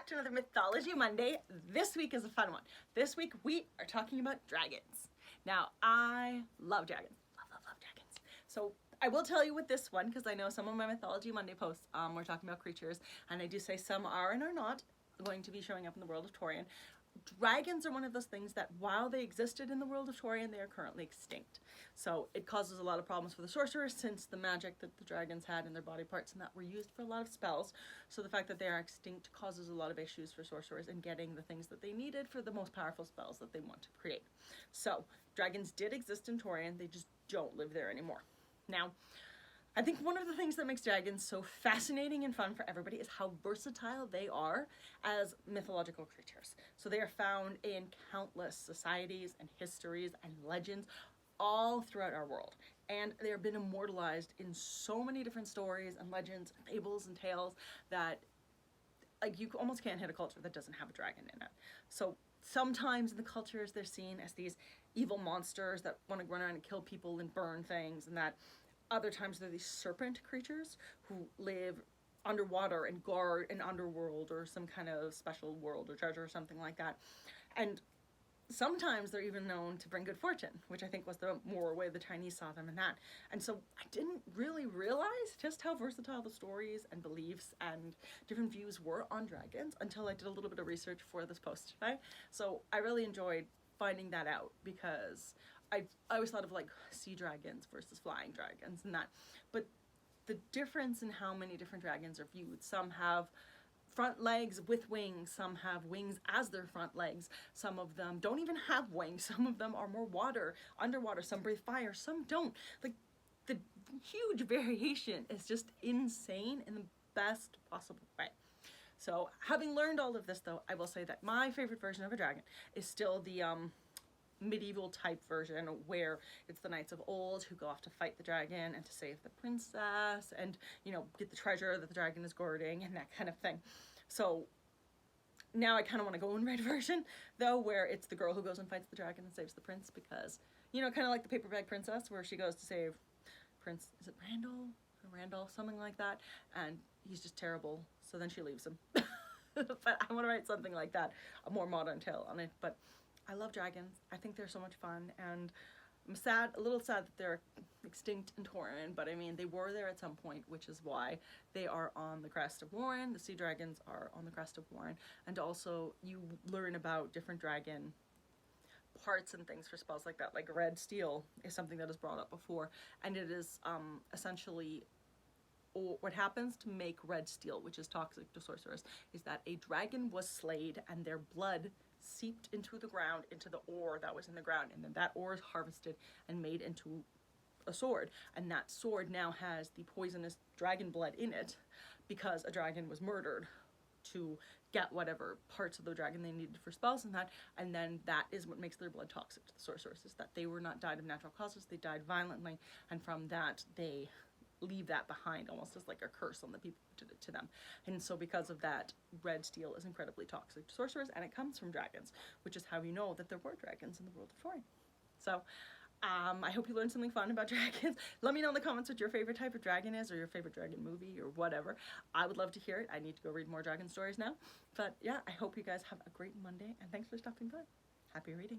to another Mythology Monday. This week is a fun one. This week we are talking about dragons. Now, I love dragons. Love dragons. So I will tell you with this one, because I know some of my Mythology Monday posts we're talking about creatures, and I do say some are and are not going to be showing up in the world of Tauren. Dragons are one of those things that while they existed in the world of Tauren, they are currently extinct. So it causes a lot of problems for the sorcerers, since the magic that the dragons had in their body parts and that were used for a lot of spells. So the fact that they are extinct causes a lot of issues for sorcerers in getting the things that they needed for the most powerful spells that they want to create. So dragons did exist in Tauren, they just don't live there anymore. Now, I think one of the things that makes dragons so fascinating and fun for everybody is how versatile they are as mythological creatures. So they are found in countless societies and histories and legends all throughout our world. And they have been immortalized in so many different stories and legends and fables and tales that you almost can't hit a culture that doesn't have a dragon in it. So sometimes in the cultures they're seen as these evil monsters that want to run around and kill people and burn things, and that other times they're these serpent creatures who live underwater and guard an underworld or some kind of special world or treasure or something like that. And sometimes they're even known to bring good fortune, which I think was the more way the Chinese saw them in that. And so I didn't really realize just how versatile the stories and beliefs and different views were on dragons until I did a little bit of research for this post today. So I really enjoyed finding that out, because I always thought of like sea dragons versus flying dragons and that, but the difference in how many different dragons are viewed. Some have front legs with wings, some have wings as their front legs, some of them don't even have wings, some of them are more underwater, some breathe fire, some don't. Like, the huge variation is just insane in the best possible way. So having learned all of this though, I will say that my favorite version of a dragon is still the medieval type version, where it's the knights of old who go off to fight the dragon and to save the princess and, you know, get the treasure that the dragon is guarding and that kind of thing. So now I kind of want to go in red version though, where it's the girl who goes and fights the dragon and saves the prince, because, you know, kind of like the Paper Bag Princess, where she goes to save Prince, is it Randall, something like that, and he's just terrible, so then she leaves him. But I want to write something like that, a more modern tale on it. But I love dragons. I think they're so much fun, and I'm a little sad that they're extinct in Tauren, but I mean, they were there at some point, which is why they are on the crest of Warren. The sea dragons are on the crest of Warren, and also you learn about different dragon parts and things for spells like that, like red steel is something that is brought up before, and it is essentially what happens to make red steel, which is toxic to sorcerers, is that a dragon was slayed and their blood seeped into the ground, into the ore that was in the ground, and then that ore is harvested and made into a sword, and that sword now has the poisonous dragon blood in it, because a dragon was murdered to get whatever parts of the dragon they needed for spells and that, and then that is what makes their blood toxic to the sorcerers, is that they were not died of natural causes, they died violently, and from that they leave that behind almost as like a curse on the people who did it to them. And so because of that, red steel is incredibly toxic to sorcerers, and it comes from dragons, which is how you know that there were dragons in the world of Tauren. So I hope you learned something fun about dragons. Let me know in the comments what your favorite type of dragon is, or your favorite dragon movie, or whatever. I would love to hear it. I need to go read more dragon stories now. But yeah, I hope you guys have a great Monday, and thanks for stopping by. Happy reading.